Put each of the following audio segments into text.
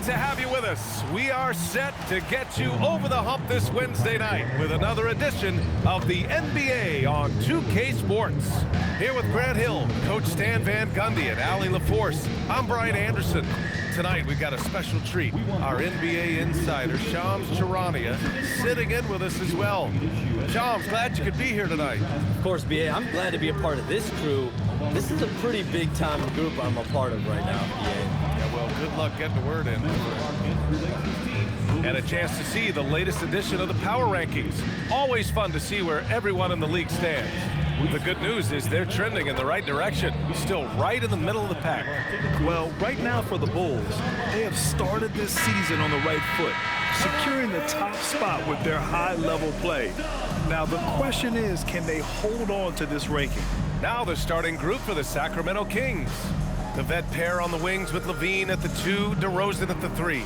to have you with us. We are set to get you over the hump this Wednesday night with another edition of the NBA on 2K Sports. Here with Grant Hill, Coach Stan Van Gundy, and Allie LaForce. I'm Brian Anderson. Tonight we've got a special treat. Our NBA insider, Shams Charania, sitting in with us as well. Shams, glad you could be here tonight. Of course, BA, I'm glad to be a part of this crew. This is a pretty big-time group I'm a part of right now, BA. Yeah, well, good luck getting the word in. And a chance to see the latest edition of the Power Rankings. Always fun to see where everyone in the league stands. The good news is they're trending in the right direction, still right in the middle of the pack. Well, right now for the Bulls, they have started this season on the right foot, securing the top spot with their high-level play. Now, the question is, can they hold on to this ranking? Now the starting group for the Sacramento Kings. The vet pair on the wings with Levine at the 2, DeRozan at the 3.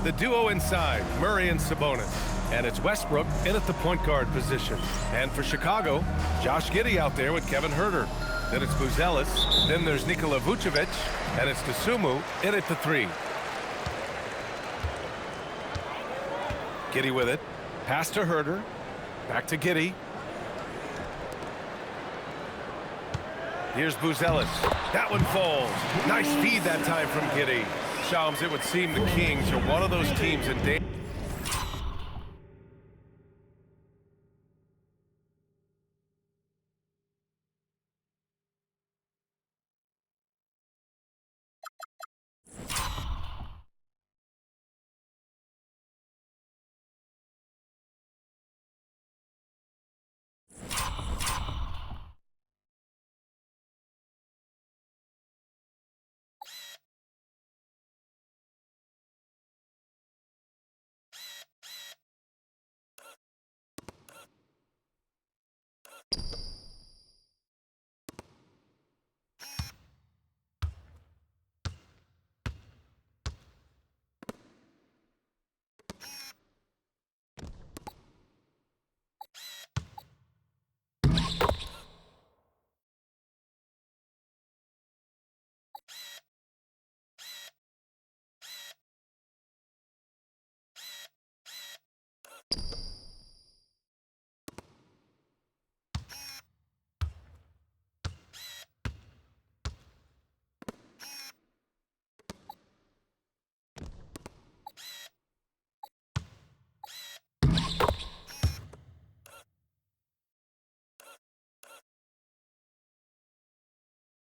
The duo inside, Murray and Sabonis. And it's Westbrook in at the point guard position. And for Chicago, Josh Giddey out there with Kevin Huerter. Then it's Buzelis. Then there's Nikola Vucevic. And it's Dosunmu in at the 3. Giddey with it. Pass to Huerter. Back to Giddey. Here's Buzelis. That one falls. Nice feed that time from Giddey. Shams, it would seem the Kings are one of those teams in danger.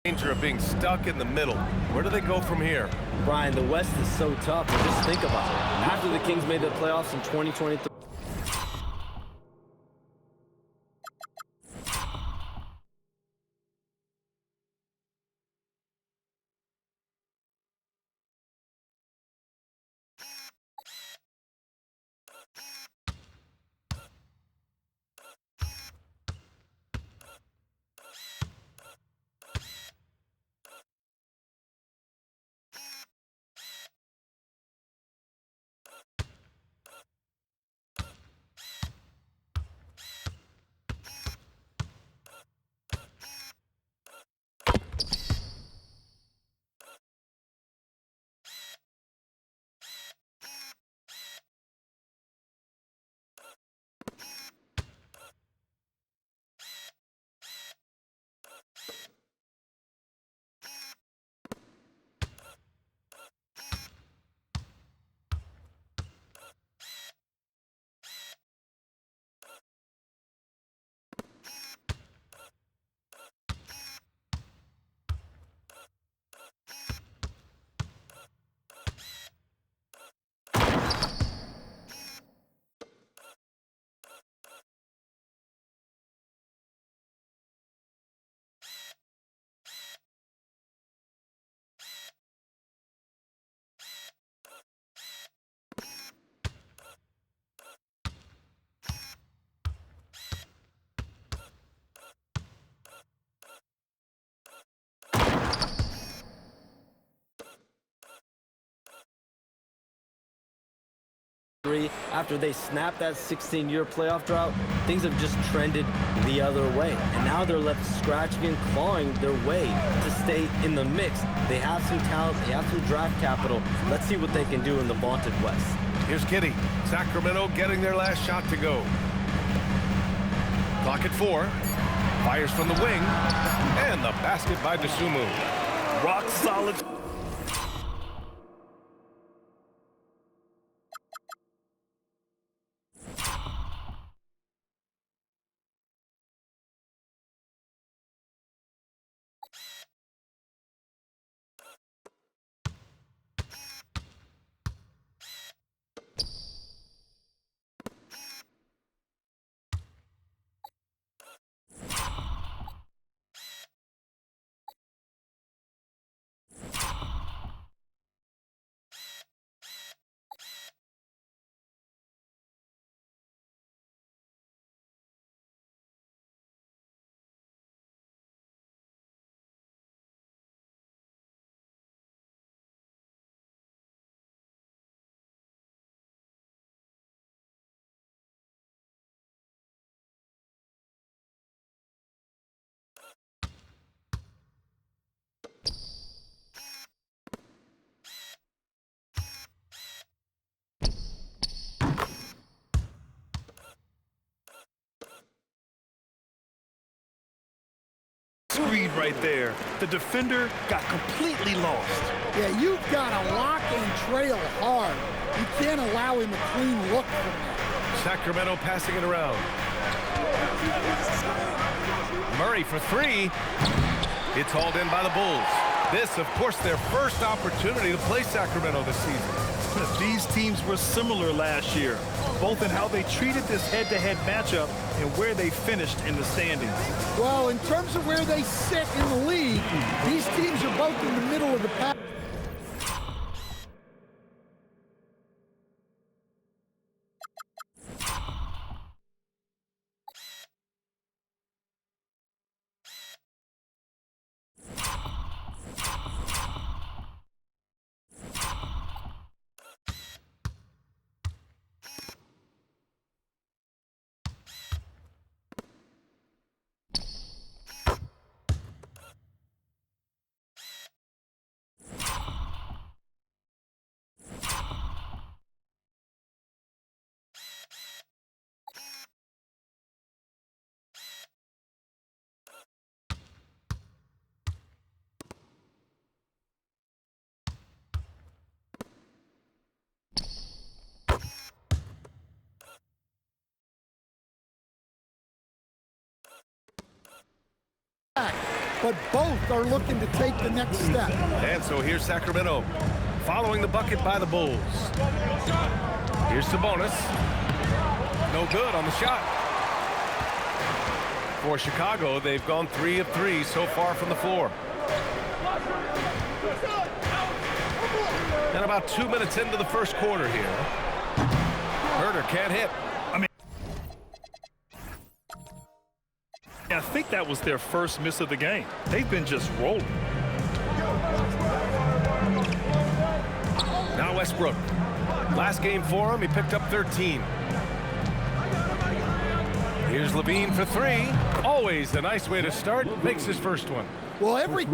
Danger of being stuck in the middle. Where do they go from here? Brian, the West is so tough. And just think about it. After the Kings made the playoffs in 2023, lately, after they snapped that 16-year playoff drought, things have just trended the other way. And now they're left scratching and clawing their way to stay in the mix. They have some talent, they have some draft capital. Let's see what they can do in the vaunted West. Here's Kitty. Sacramento getting their last shot to go. Clock at 4. Fires from the wing. And the basket by Dosunmu. Rock solid. Screen right there. The defender got completely lost. Yeah, you've got to lock and trail hard. You can't allow him a clean look from that. Sacramento passing it around. Murray for 3. It's hauled in by the Bulls. This, of course, their first opportunity to play Sacramento this season. These teams were similar last year, both in how they treated this head-to-head matchup and where they finished in the standings. Well, in terms of where they sit in the league, these teams are both in the middle of the pack. But both are looking to take the next step. And so here's Sacramento, following the bucket by the Bulls. Here's Sabonis. No good on the shot. For Chicago, they've gone 3 of 3 so far from the floor. And about 2 minutes into the first quarter here. Herter can't hit. I think that was their first miss of the game. They've been just rolling. Now Westbrook. Last game for him, he picked up 13. Here's Levine for 3. Always a nice way to start. Makes his first one. Well, every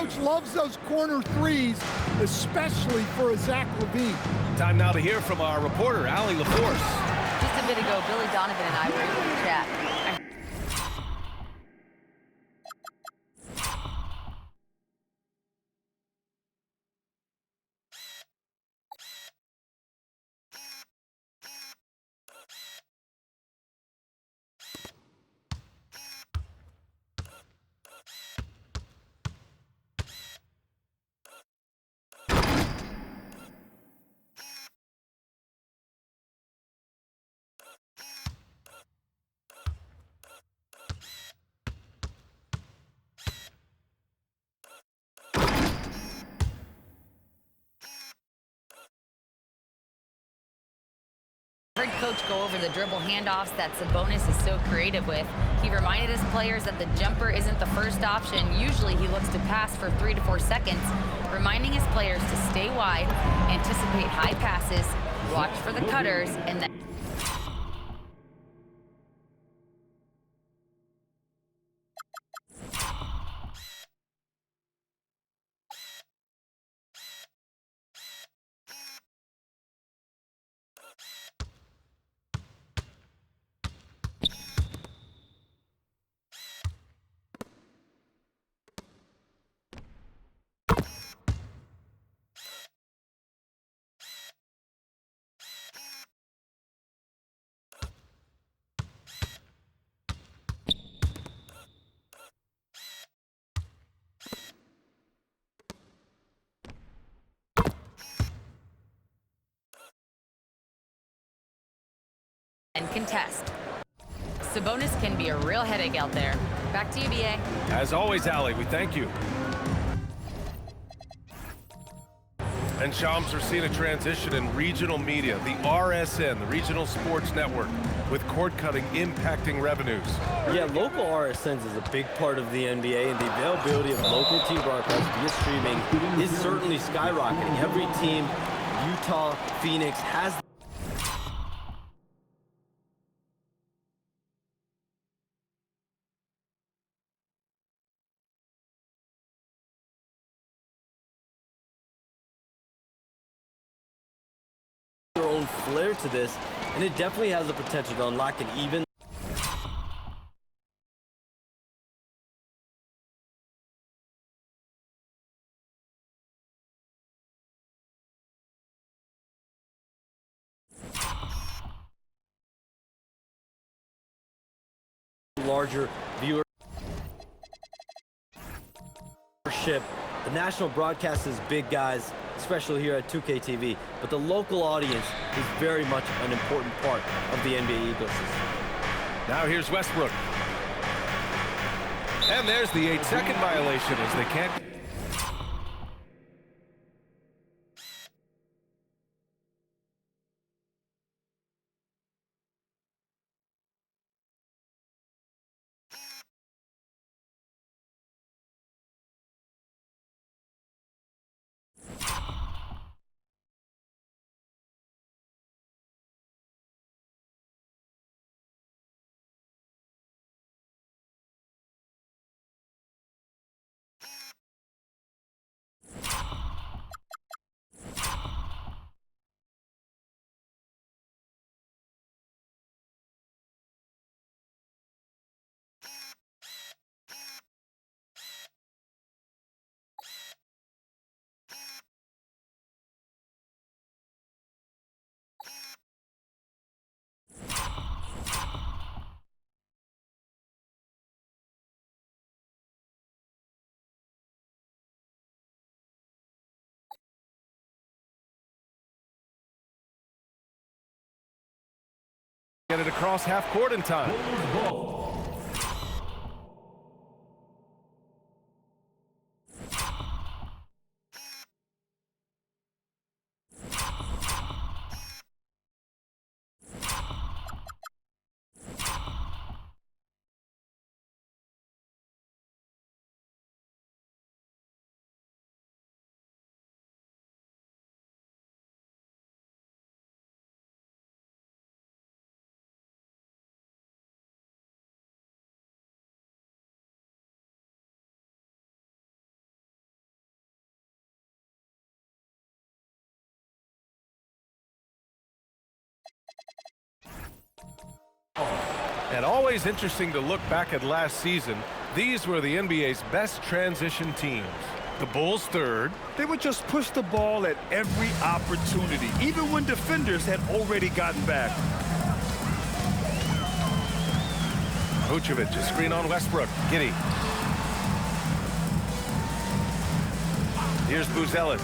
coach loves those corner threes, especially for a Zach LaVine. Time now to hear from our reporter, Allie LaForce. Just a bit ago, Billy Donovan and I were able to chat. Heard Coach go over the dribble handoffs that Sabonis is so creative with. He reminded his players that the jumper isn't the first option. Usually he looks to pass for 3 to 4 seconds, reminding his players to stay wide, anticipate high passes, watch for the cutters, and then and contest. Sabonis can be a real headache out there. Back to you, BA. As always, Allie, we thank you. And Shams, we're seeing a transition in regional media, the RSN, the Regional Sports Network, with cord cutting impacting revenues. Yeah, local RSNs is a big part of the NBA, and the availability of local team broadcasts via streaming is certainly skyrocketing. Every team, Utah, Phoenix, has their own flair to this, and it definitely has the potential to unlock an even larger viewership. The national broadcast is big, guys, especially here at 2K TV, but the local audience is very much an important part of the NBA ecosystem. Now here's Westbrook. And there's the 8-second violation as they can't. Get it across half court in time. And always interesting to look back at last season. These were the NBA's best transition teams. The Bulls third. They would just push the ball at every opportunity, even when defenders had already gotten back. Vucevic, a screen on Westbrook. Giddey. Here's Buzelis.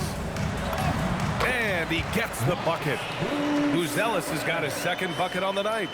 And he gets the bucket. Buzelis has got his second bucket on the night.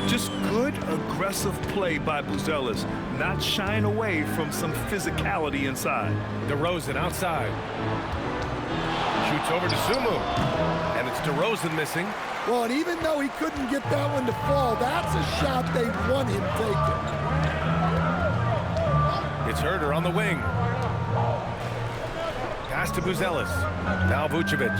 Just good, aggressive play by Buzelis, not shying away from some physicality inside. DeRozan outside. Shoots over to Sumu. And it's DeRozan missing. Well, and even though he couldn't get that one to fall, that's a shot they want him taking. It's Herder on the wing. Pass to Buzelis. Now Vucevic.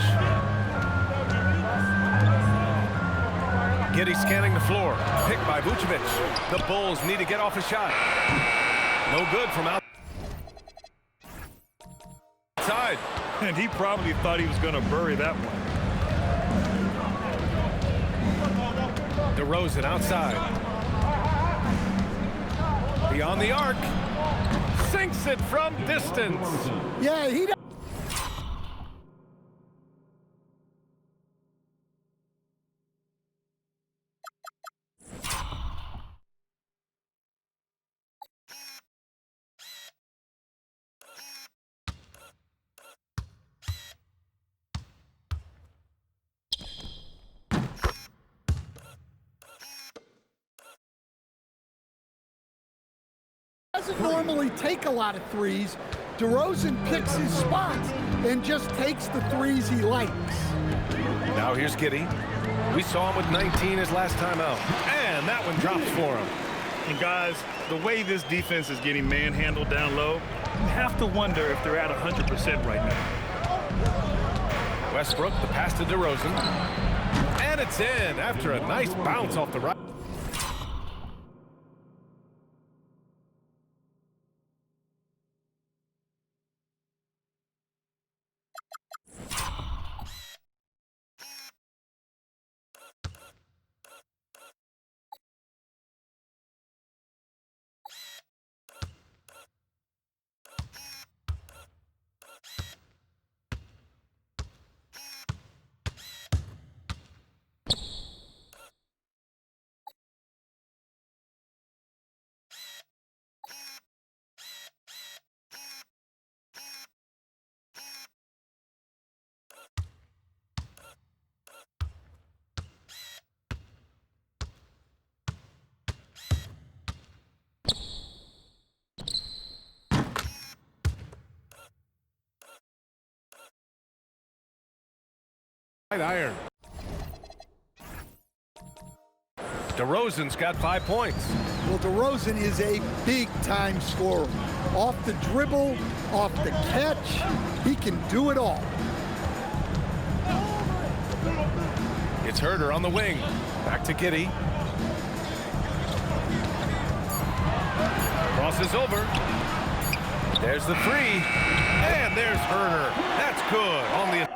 Giddey scanning the floor. Picked by Vucevic. The Bulls need to get off a shot. No good from outside. And he probably thought he was going to bury that one. DeRozan outside. Beyond the arc. Sinks it from distance. Yeah, he does. Doesn't normally take a lot of threes. DeRozan picks his spots and just takes the threes he likes. Now here's Giddey. We saw him with 19 his last time out. And that one drops for him. And guys, the way this defense is getting manhandled down low, you have to wonder if they're at 100% right now. Westbrook, the pass to DeRozan. And it's in after a nice bounce off the right. Right iron. DeRozan's got 5 points. Well, DeRozan is a big-time scorer. Off the dribble, off the catch, he can do it all. It's Herder on the wing. Back to Giddey. Crosses over. There's the three. And there's Herder. That's good on the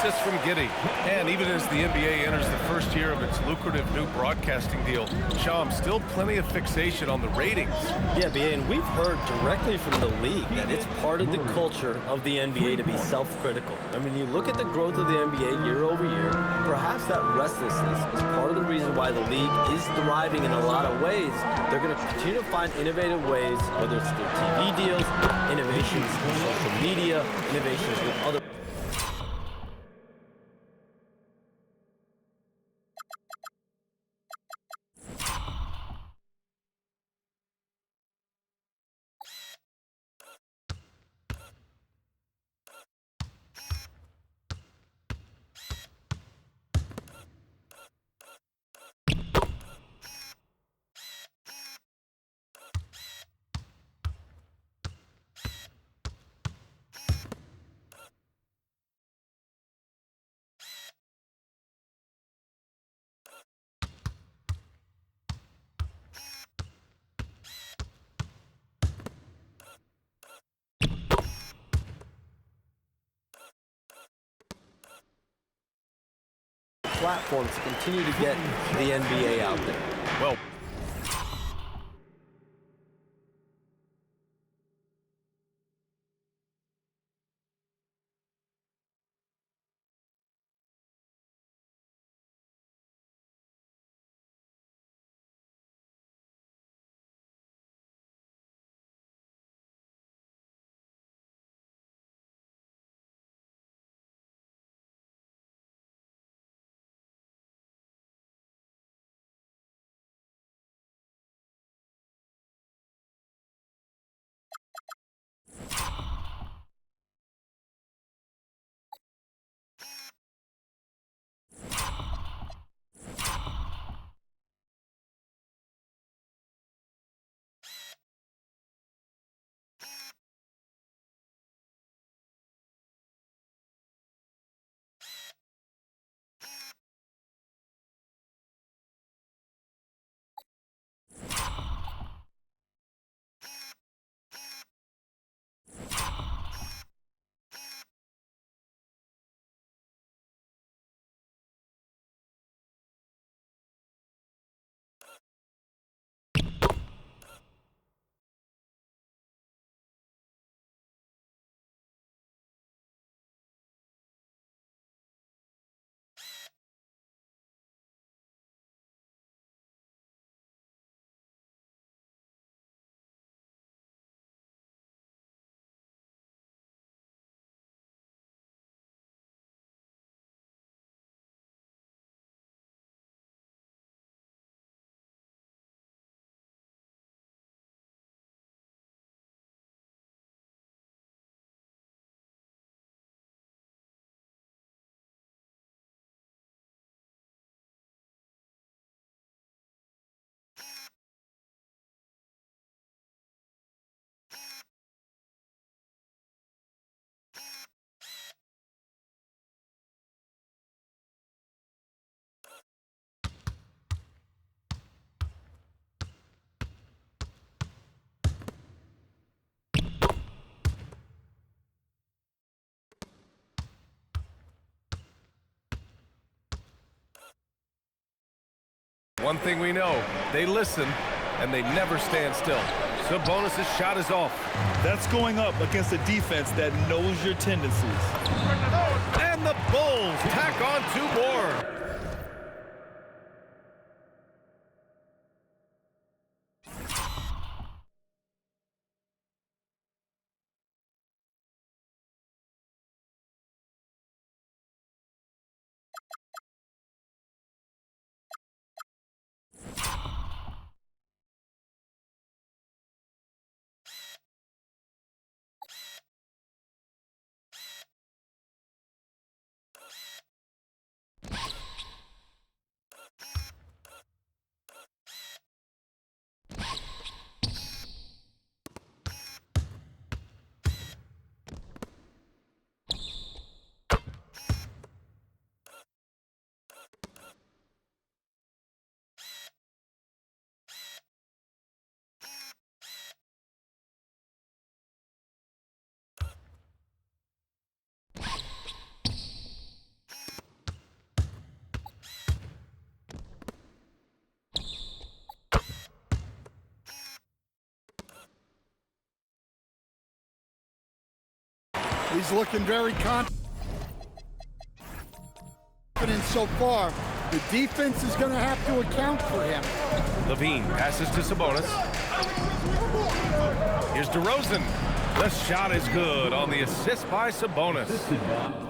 assist from Giddey. And even as the NBA enters the first year of its lucrative new broadcasting deal, Sham, still plenty of fixation on the ratings. Yeah, BA, and we've heard directly from the league that it's part of the culture of the NBA to be self-critical. I mean, you look at the growth of the NBA year over year, perhaps that restlessness is part of the reason why the league is thriving in a lot of ways. They're going to continue to find innovative ways, whether it's through TV deals, innovations in social media, innovations with other. Platforms to continue to get the NBA out there. Well, one thing we know, they listen and they never stand still. Sabonis' shot is off. That's going up against a defense that knows your tendencies. And the Bulls tack on 2 more. He's looking very confident so far. The defense is going to have to account for him. Levine passes to Sabonis. Here's DeRozan. The shot is good on the assist by Sabonis.